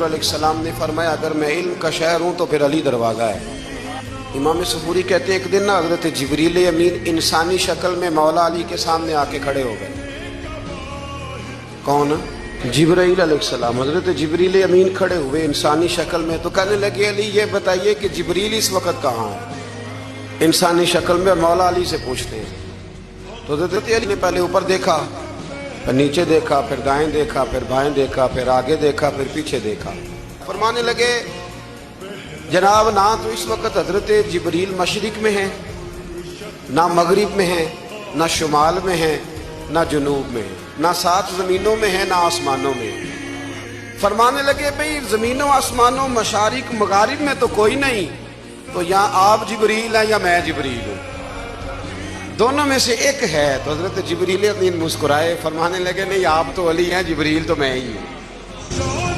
حضور علیہ السلام نے فرمایا اگر میں علم کا شہر ہوں تو پھر علی دروازہ ہے۔ امام سفوری کہتے ہیں ایک دن نا حضرت جبریل امین انسانی شکل میں مولا علی کے سامنے آ کے کھڑے ہو گئے۔ کون؟ جبرائیل علیہ السلام۔ حضرت جبریل امین کھڑے ہوئے انسانی شکل میں، تو کہنے لگے علی یہ بتائیے کہ جبریل اس وقت کہاں ہے؟ انسانی شکل میں مولا علی سے پوچھتے ہیں۔ تو حضرت علی نے پہلے اوپر دیکھا، پھر نیچے دیکھا، پھر دائیں دیکھا، پھر بائیں دیکھا، پھر آگے دیکھا، پھر پیچھے دیکھا۔ فرمانے لگے جناب نہ تو اس وقت حضرت جبریل مشرق میں ہیں، نہ مغرب میں ہیں، نہ شمال میں ہیں، نہ جنوب میں ہیں، نہ 7 زمینوں میں ہیں، نہ آسمانوں میں ہیں۔ فرمانے لگے بھئی زمینوں آسمانوں مشارق مغارب میں تو کوئی نہیں، تو یا آپ جبریل ہیں یا میں جبریل ہوں، دونوں میں سے ایک ہے۔ تو حضرت جبریل امین مسکرائے، فرمانے لگے نہیں آپ تو علی ہیں، جبریل تو میں ہی ہوں۔